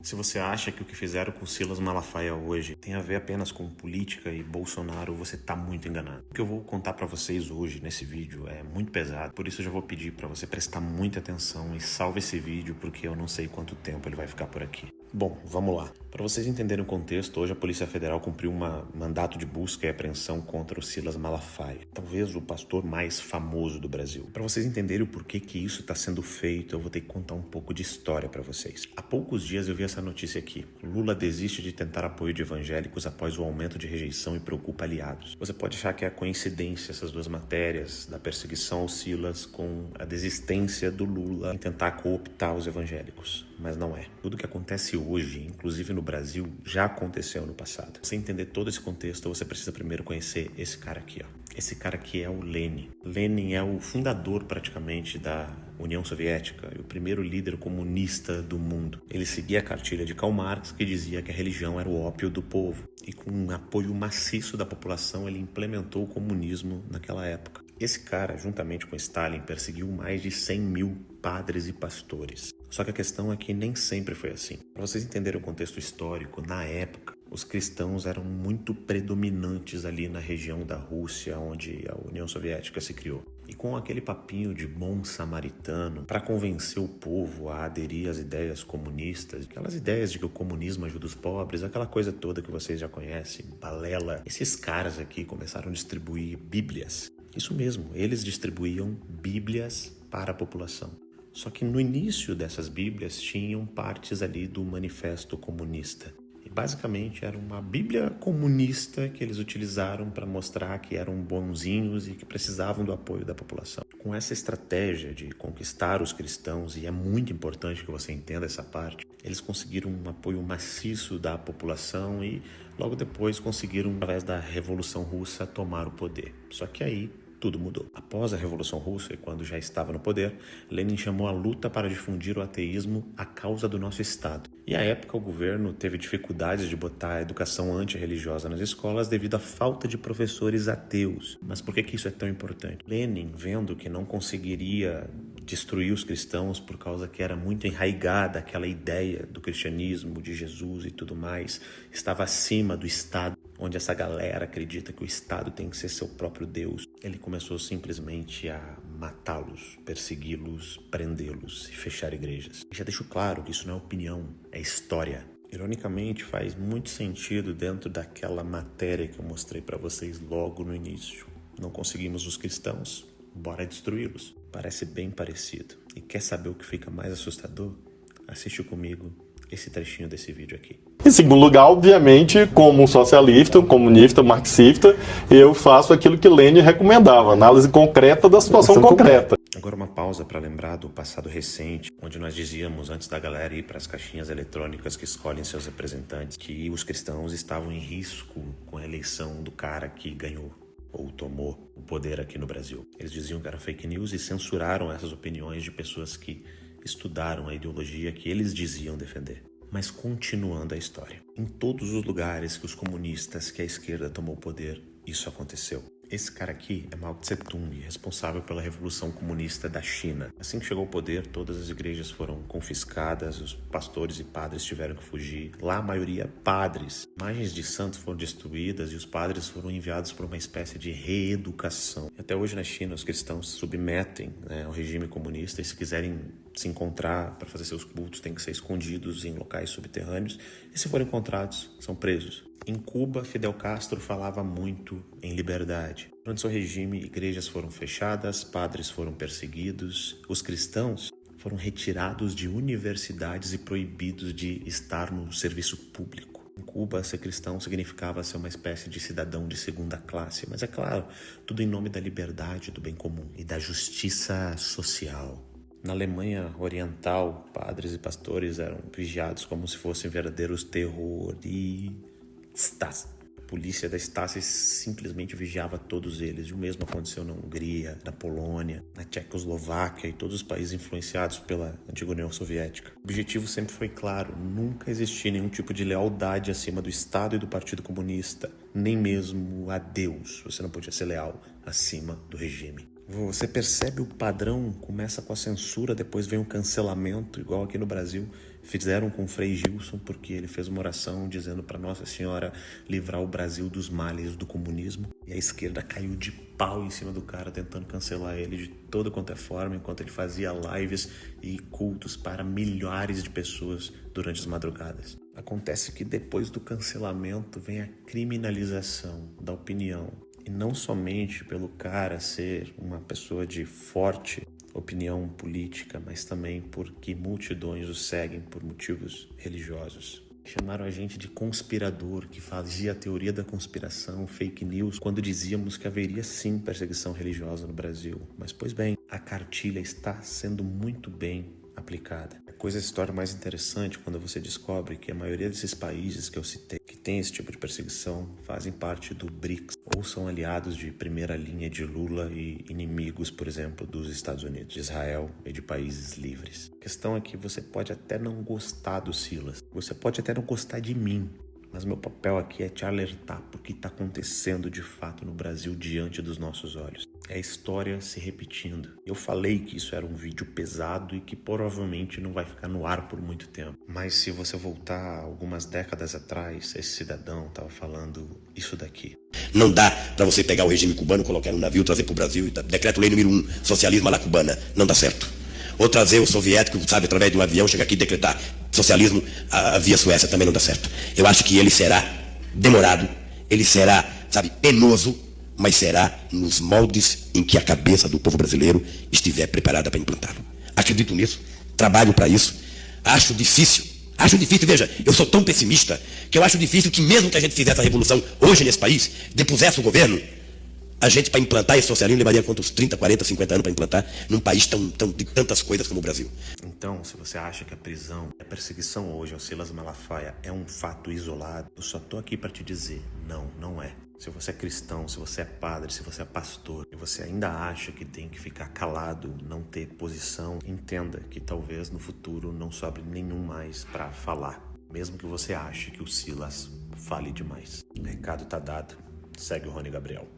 Se você acha que o que fizeram com Silas Malafaia hoje tem a ver apenas com política e Bolsonaro, você tá muito enganado. O que eu vou contar pra vocês hoje nesse vídeo é muito pesado, por isso eu já vou pedir pra você prestar muita atenção e salve esse vídeo, porque eu não sei quanto tempo ele vai ficar por aqui. Bom, vamos lá. Para vocês entenderem o contexto, hoje a Polícia Federal cumpriu um mandato de busca e apreensão contra o Silas Malafaia, talvez o pastor mais famoso do Brasil. Para vocês entenderem o porquê que isso está sendo feito, eu vou ter que contar um pouco de história para vocês. Há poucos dias eu vi essa notícia aqui. Lula desiste de tentar apoio de evangélicos após o aumento de rejeição e preocupa aliados. Você pode achar que é coincidência essas duas matérias, da perseguição ao Silas com a desistência do Lula em tentar cooptar os evangélicos, mas não é. Tudo que acontece hoje, inclusive no Brasil, já aconteceu no passado. Pra você entender todo esse contexto, você precisa primeiro conhecer esse cara aqui, ó. Esse cara aqui é o Lenin. Lenin é o fundador, praticamente, da União Soviética e o primeiro líder comunista do mundo. Ele seguia a cartilha de Karl Marx, que dizia que a religião era o ópio do povo. E com um apoio maciço da população, ele implementou o comunismo naquela época. Esse cara, juntamente com Stalin, perseguiu mais de 100 mil padres e pastores. Só que a questão é que nem sempre foi assim. Para vocês entenderem o contexto histórico, na época, os cristãos eram muito predominantes ali na região da Rússia, onde a União Soviética se criou. E com aquele papinho de bom samaritano, para convencer o povo a aderir às ideias comunistas, aquelas ideias de que o comunismo ajuda os pobres, aquela coisa toda que vocês já conhecem, balela, esses caras aqui começaram a distribuir bíblias. Isso mesmo, eles distribuíam bíblias para a população. Só que no início dessas bíblias tinham partes ali do Manifesto Comunista. E basicamente era uma bíblia comunista que eles utilizaram para mostrar que eram bonzinhos e que precisavam do apoio da população. Com essa estratégia de conquistar os cristãos, e é muito importante que você entenda essa parte, eles conseguiram um apoio maciço da população e logo depois conseguiram, através da Revolução Russa, tomar o poder. Só que aí tudo mudou. Após a Revolução Russa, e quando já estava no poder, Lenin chamou a luta para difundir o ateísmo à causa do nosso Estado. E à época o governo teve dificuldades de botar a educação antirreligiosa nas escolas devido à falta de professores ateus. Mas por que isso é tão importante? Lenin, vendo que não conseguiria destruir os cristãos por causa que era muito enraigada aquela ideia do cristianismo, de Jesus e tudo mais, estava acima do Estado, onde essa galera acredita que o Estado tem que ser seu próprio Deus. Ele começou simplesmente a matá-los, persegui-los, prendê-los e fechar igrejas. Já deixo claro que isso não é opinião, é história. Ironicamente, faz muito sentido dentro daquela matéria que eu mostrei para vocês logo no início. Não conseguimos os cristãos, bora destruí-los. Parece bem parecido. E quer saber o que fica mais assustador? Assiste comigo esse trechinho desse vídeo aqui. Em segundo lugar, obviamente, como um socialista, um comunista, um marxista, eu faço aquilo que Lenin recomendava, análise concreta da situação concreta. Agora uma pausa para lembrar do passado recente, onde nós dizíamos, antes da galera ir para as caixinhas eletrônicas que escolhem seus representantes, que os cristãos estavam em risco com a eleição do cara que ganhou ou tomou o poder aqui no Brasil. Eles diziam que era fake news e censuraram essas opiniões de pessoas que estudaram a ideologia que eles diziam defender. Mas continuando a história, em todos os lugares que os comunistas, que a esquerda tomou o poder, isso aconteceu. Esse cara aqui é Mao Tse-tung, responsável pela Revolução Comunista da China. Assim que chegou ao poder, todas as igrejas foram confiscadas, os pastores e padres tiveram que fugir. Lá, a maioria, padres. Imagens de santos foram destruídas e os padres foram enviados para uma espécie de reeducação. E até hoje na China, os cristãos se submetem, ao regime comunista e se quiserem se encontrar para fazer seus cultos, têm que ser escondidos em locais subterrâneos e se forem encontrados, são presos. Em Cuba, Fidel Castro falava muito em liberdade. Durante seu regime, igrejas foram fechadas, padres foram perseguidos, os cristãos foram retirados de universidades e proibidos de estar no serviço público. Em Cuba, ser cristão significava ser uma espécie de cidadão de segunda classe, mas é claro, tudo em nome da liberdade, do bem comum e da justiça social. Na Alemanha Oriental, padres e pastores eram vigiados como se fossem verdadeiros terroristas. A polícia da Stasi simplesmente vigiava todos eles. E o mesmo aconteceu na Hungria, na Polônia, na Tchecoslováquia e todos os países influenciados pela antiga União Soviética. O objetivo sempre foi claro, nunca existia nenhum tipo de lealdade acima do Estado e do Partido Comunista, nem mesmo a Deus. Você não podia ser leal acima do regime. Você percebe o padrão, começa com a censura, depois vem o cancelamento, igual aqui no Brasil, Fizeram com o Frei Gilson porque ele fez uma oração dizendo para Nossa Senhora livrar o Brasil dos males do comunismo. E a esquerda caiu de pau em cima do cara, tentando cancelar ele de toda quanto é forma, enquanto ele fazia lives e cultos para milhares de pessoas durante as madrugadas. Acontece que depois do cancelamento vem a criminalização da opinião. E não somente pelo cara ser uma pessoa de forte opinião política, mas também porque multidões o seguem por motivos religiosos. Chamaram a gente de conspirador, que fazia a teoria da conspiração, fake news, quando dizíamos que haveria sim perseguição religiosa no Brasil. Mas, pois bem, a cartilha está sendo muito bem aplicada. A coisa se torna mais interessante quando você descobre que a maioria desses países que eu citei, que tem esse tipo de perseguição, fazem parte do BRICS, ou são aliados de primeira linha de Lula e inimigos, por exemplo, dos Estados Unidos, de Israel e de países livres. A questão é que você pode até não gostar do Silas, você pode até não gostar de mim, mas meu papel aqui é te alertar para o que está acontecendo de fato no Brasil diante dos nossos olhos. É a história se repetindo. Eu falei que isso era um vídeo pesado e que provavelmente não vai ficar no ar por muito tempo. Mas se você voltar algumas décadas atrás, esse cidadão estava falando isso daqui. Não dá para você pegar o regime cubano, colocar no navio, trazer para o Brasil e decreto-lei número 1, socialismo à la cubana. Não dá certo. Ou trazer o soviético, sabe, através de um avião, chegar aqui e decretar socialismo via Suécia, também não dá certo. Eu acho que ele será demorado, ele será, sabe, penoso, mas será nos moldes em que a cabeça do povo brasileiro estiver preparada para implantá-lo. Acredito nisso, trabalho para isso. Acho difícil, veja, eu sou tão pessimista que eu acho difícil que mesmo que a gente fizesse a revolução hoje nesse país, depusesse o governo, a gente, para implantar esse socialismo, levaria quantos 30, 40, 50 anos para implantar num país de tantas coisas como o Brasil. Então, se você acha que a prisão, a perseguição hoje ao Silas Malafaia é um fato isolado, eu só tô aqui para te dizer, não é. Se você é cristão, se você é padre, se você é pastor, e você ainda acha que tem que ficar calado, não ter posição, entenda que talvez no futuro não sobre nenhum mais para falar. Mesmo que você ache que o Silas fale demais. O recado tá dado. Segue o Rony Gabriel.